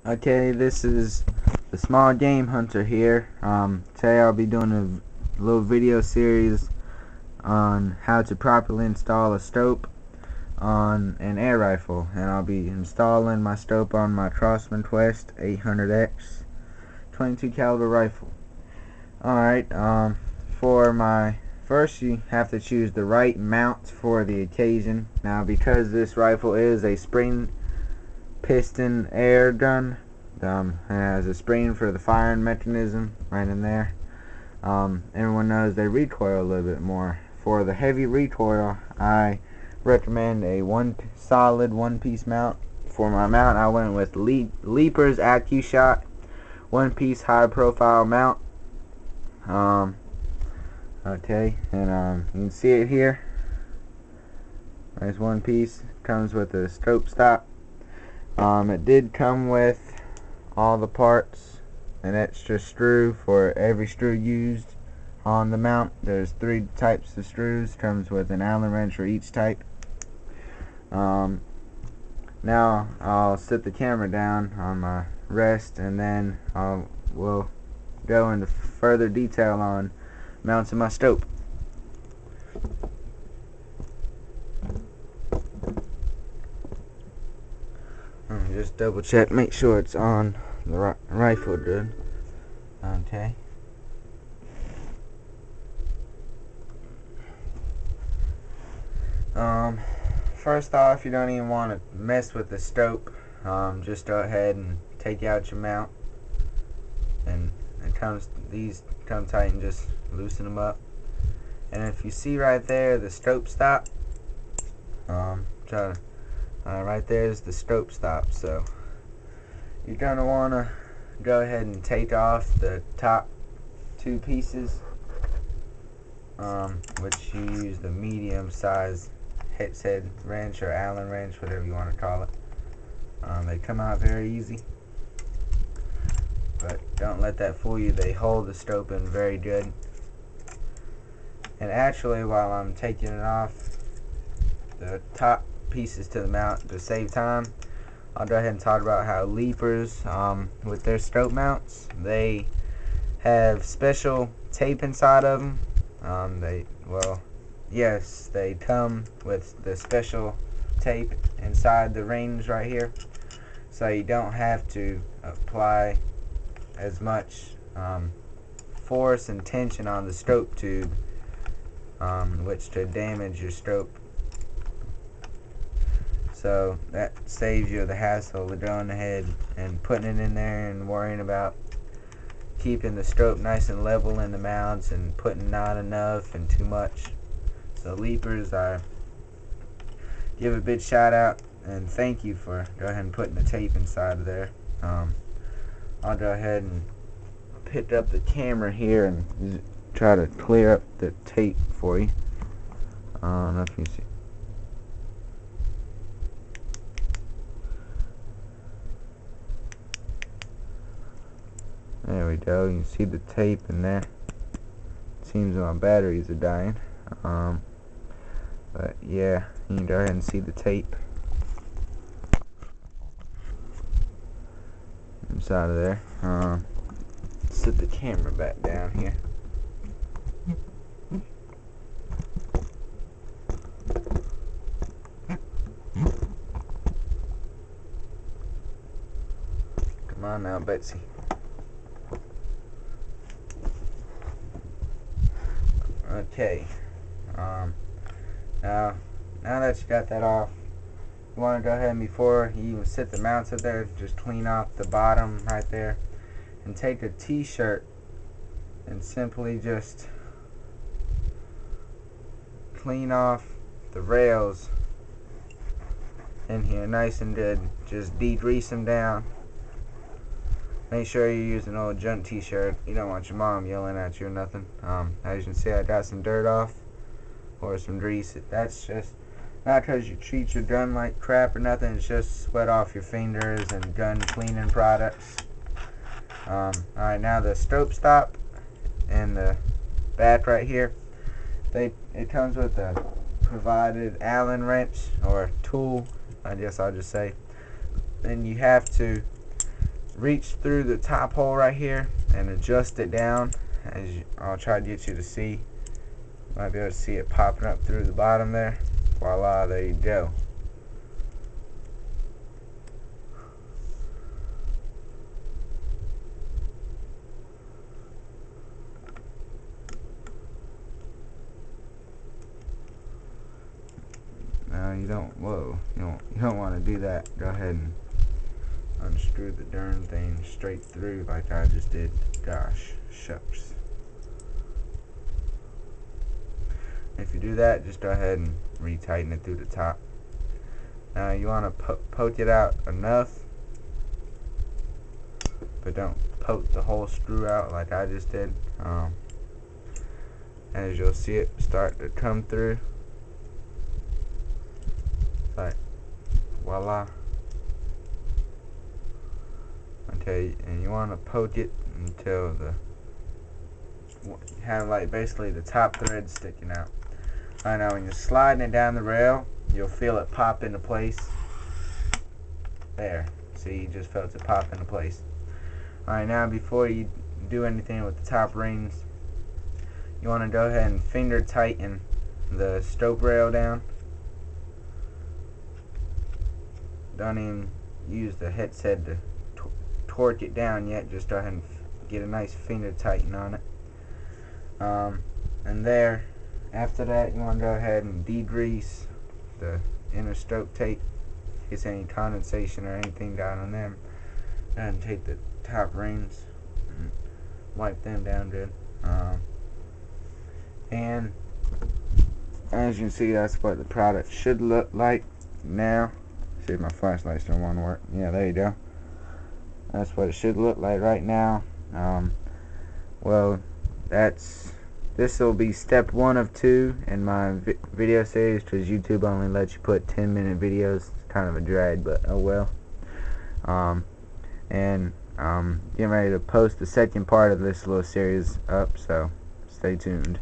Okay, this is the small game hunter here. Today I'll be doing a little video series on how to properly install a scope on an air rifle, and I'll be installing my scope on my Crossman Quest 800X 22 caliber rifle. Alright, for my first you have to choose the right mount for the occasion. Now, because this rifle is a spring piston air gun, it has a spring for the firing mechanism right in there. Everyone knows they recoil a little bit more. For the heavy recoil, I recommend a solid one-piece mount. For my mount, I went with Leaper's accushot one-piece high-profile mount. Okay, and you can see it here. Nice one piece. Comes with a scope stop. It did come with all the parts, an extra screw for every screw used on the mount. There's 3 types of screws. Comes with an Allen wrench for each type. Now I'll sit the camera down on my rest, and then we'll go into further detail on mounting my scope. Just double check, make sure it's on the rifle good. Okay. First off, you don't even want to mess with the scope. Just go ahead and take out your mount, and these come tight, and just loosen them up. And if you see right there the scope stop, right there's the scope stop. So you're gonna want to go ahead and take off the top 2 pieces, which you use the medium size head wrench or Allen wrench, whatever you want to call it. They come out very easy, but don't let that fool you. They hold the scope in very good. And actually, while I'm taking it off the top pieces to the mount to save time, I'll go ahead and talk about how Leapers, with their scope mounts, they have special tape inside of them. They come with the special tape inside the rings right here, so you don't have to apply as much force and tension on the scope tube, which could damage your scope. So that saves you the hassle of going ahead and putting it in there and worrying about keeping the scope nice and level in the mounts and putting not enough and too much. So Leapers, I give a big shout out and thank you for go ahead and putting the tape inside of there. I'll go ahead and pick up the camera here and try to clear up the tape for you. I don't know if you see. There we go. You can see the tape in there. It seems my batteries are dying. But yeah, you can go ahead and see the tape inside of there. Sit the camera back down here. Come on now, Betsy. Okay. Now that you got that off, you want to go ahead and, before you even set the mounts up there, just clean off the bottom right there, and take a t-shirt and simply just clean off the rails in here nice and good. Just degrease them down. Make sure you're using an old junk t-shirt. You don't want your mom yelling at you or nothing. As you can see, I got some dirt off, or some grease. That's just not because you treat your gun like crap or nothing. It's just sweat off your fingers and gun cleaning products. Alright, now the scope stop and the back right here, it comes with a provided Allen wrench or tool, I guess I'll just say. And you have to reach through the top hole right here and adjust it down. I'll try to get you to see. Might be able to see it popping up through the bottom there. Voila, there you go. Now you don't want to do that. Go ahead and unscrew the darn thing straight through like I just did. Gosh, shucks. If you do that, just go ahead and retighten it through the top. Now you want to poke it out enough, but don't poke the whole screw out like I just did. As you'll see it start to come through, like voila. Okay, and you want to poke it until have like basically the top thread sticking out. Alright, now when you're sliding it down the rail, you'll feel it pop into place. There. See, you just felt it pop into place. Alright, now before you do anything with the top rings, you want to go ahead and finger tighten the stope rail down. Don't even use the headset to torque it down yet. Just go ahead and get a nice finger tighten on it. And there, after that, you want to go ahead and degrease the inner stope tape. In case any condensation or anything got on them. And take the top rings and wipe them down good. And as you can see, that's what the product should look like now. See if my flashlights don't want to work. Yeah, there you go. That's what it should look like right now. Well, this will be step 1 of 2 in my video series, because YouTube only lets you put 10-minute videos. It's kind of a drag, but oh well. And getting ready to post the second part of this little series up, so stay tuned.